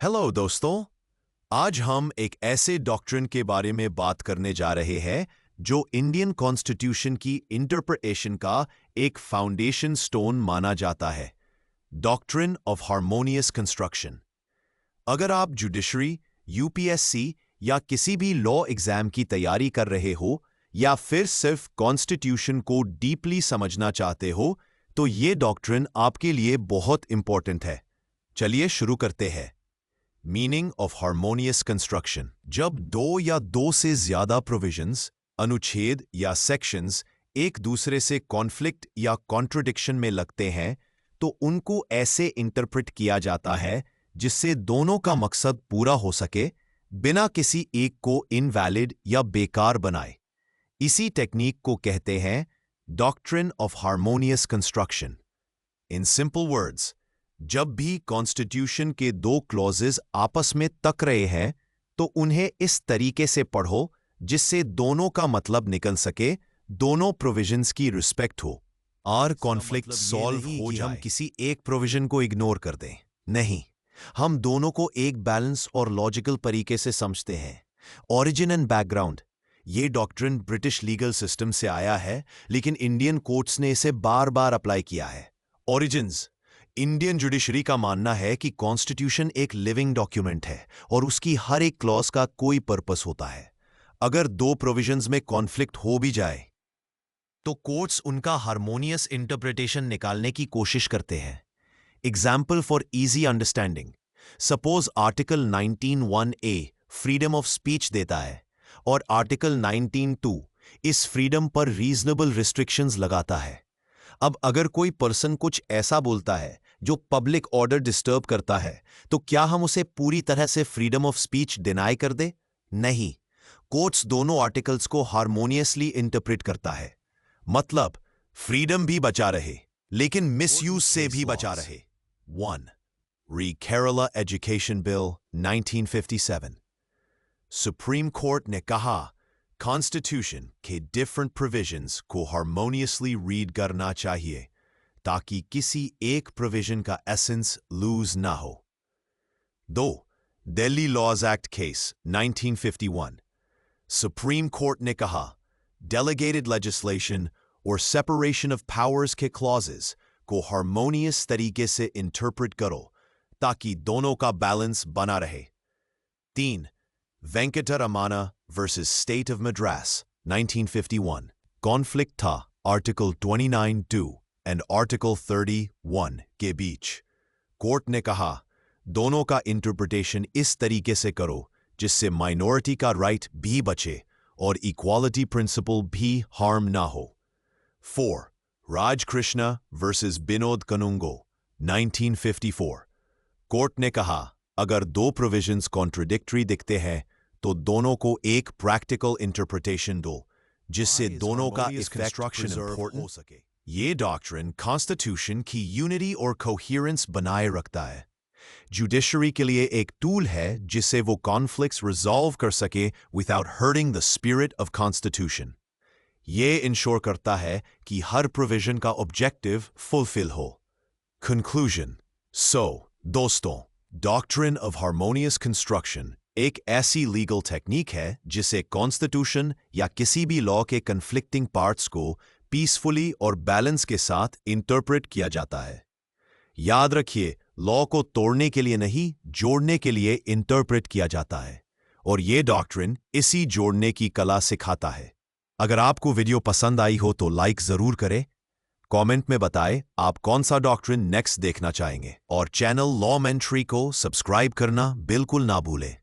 Hello दोस्तों। आज हम एक ऐसे डॉक्ट्रिन के बारे में बात करने जा रहे हैं जो इंडियन कॉन्स्टिट्यूशन की इंटरप्रिटेशन का एक फाउंडेशन स्टोन माना जाता है, डॉक्ट्रिन ऑफ हार्मोनियस कंस्ट्रक्शन। अगर आप जुडिशरी, यूपीएससी या किसी भी लॉ एग्जाम की तैयारी कर रहे हो या फिर सिर्फ कॉन्स्टिट्यूशन को डीपली समझना चाहते हो तो ये डॉक्ट्रिन आपके लिए बहुत इंपॉर्टेंट है। चलिए शुरू करते हैं। Meaning of harmonious construction. जब दो या दो से ज्यादा प्रोविजंस, अनुच्छेद या सेक्शंस एक दूसरे से कॉन्फ्लिक्ट या कॉन्ट्रडिक्शन में लगते हैं तो उनको ऐसे इंटरप्रेट किया जाता है जिससे दोनों का मकसद पूरा हो सके बिना किसी एक को इनवैलिड या बेकार बनाए। इसी टेक्निक को कहते हैं doctrine of harmonious construction. In simple words, जब भी कॉन्स्टिट्यूशन के दो क्लॉजेस आपस में टक रहे हैं तो उन्हें इस तरीके से पढ़ो जिससे दोनों का मतलब निकल सके, दोनों प्रोविजंस की रिस्पेक्ट हो और कॉन्फ्लिक्ट सॉल्व हो जाए। हम किसी एक प्रोविजन को इग्नोर कर दें, नहीं, हम दोनों को एक बैलेंस और लॉजिकल तरीके से समझते हैं। Origin and background. ये डॉक्ट्रिन ब्रिटिश लीगल सिस्टम से आया है लेकिन इंडियन कोर्ट्स ने इसे बार बार अप्लाई किया है। ओरिजिन्स। इंडियन जुडिशरी का मानना है कि कॉन्स्टिट्यूशन एक लिविंग डॉक्यूमेंट है और उसकी हर एक क्लॉज का कोई पर्पस होता है। अगर दो प्रोविजंस में कॉन्फ्लिक्ट हो भी जाए तो कोर्ट्स उनका हार्मोनियस इंटरप्रिटेशन निकालने की कोशिश करते हैं। Example for easy understanding, suppose article 19(1)(a freedom of speech देता है और आर्टिकल 19(2) इस फ्रीडम पर रीजनेबल रिस्ट्रिक्शंस लगाता है। अब अगर कोई पर्सन कुछ ऐसा बोलता है जो पब्लिक ऑर्डर डिस्टर्ब करता है तो क्या हम उसे पूरी तरह से फ्रीडम ऑफ स्पीच डिनाई कर दे? नहीं, कोर्ट्स दोनों आर्टिकल्स को हार्मोनियसली इंटरप्रेट करता है। मतलब फ्रीडम भी बचा रहे लेकिन मिसयूज से भी बचा रहे। 1. री Kerala education bill 1957। Supreme Court ने कहा कॉन्स्टिट्यूशन के डिफरेंट प्रोविजंस को हार्मोनियसली रीड करना चाहिए ताकि किसी एक प्रोविजन का एसेंस लूज ना हो। 2. Delhi Laws Act case 1951। Supreme Court ने कहा डेलीगेटेड लेजिस्लेशन और सेपरेशन ऑफ पावर्स के क्लॉजेस को हार्मोनियस तरीके से इंटरप्रेट करो ताकि दोनों का बैलेंस बना रहे। 3. Venkataramana versus state of Madras 1951। Conflict था आर्टिकल 29(2) एंड आर्टिकल 31 के बीच। कोर्ट ने कहा दोनों का इंटरप्रिटेशन इस तरीके से करो जिससे माइनॉरिटी का राइट भी बचे और इक्वालिटी प्रिंसिपल भी हार्म ना हो। 4. राजकृष्णा वर्सेस विनोद कनुंगो 1954। कोर्ट ने कहा अगर दो प्रोविजंस कॉन्ट्रडिक्टरी दिखते हैं तो दोनों को एक प्रैक्टिकल इंटरप्रिटेशन दो जिससे दोनों का कंस्ट्रक्शन इंपॉर्टेंट हो सके। ये डॉक्ट्रिन कॉन्स्टिट्यूशन की यूनिटी और कोहेरेंस बनाए रखता है। जुडिशरी के लिए एक टूल है जिससे वो कॉन्फ्लिक्ट्स रिजॉल्व कर सके without hurting the spirit of constitution. ये इंश्योर करता है कि हर प्रोविजन का ऑब्जेक्टिव फुलफिल हो। कंक्लूजन। दोस्तों, डॉक्ट्रिन ऑफ हार्मोनियस कंस्ट्रक्शन एक ऐसी लीगल टेक्निक है जिसे कॉन्स्टिट्यूशन या किसी भी लॉ के कन्फ्लिक्टिंग पार्ट्स को पीसफुली और बैलेंस के साथ इंटरप्रेट किया जाता है। याद रखिए, लॉ को तोड़ने के लिए नहीं, जोड़ने के लिए इंटरप्रेट किया जाता है और ये डॉक्ट्रिन इसी जोड़ने की कला सिखाता है। अगर आपको वीडियो पसंद आई हो तो लाइक जरूर करें, कमेंट में बताएं आप कौन सा डॉक्ट्रिन नेक्स्ट देखना चाहेंगे और चैनल लॉ मेंट्री को सब्सक्राइब करना बिल्कुल ना भूलें।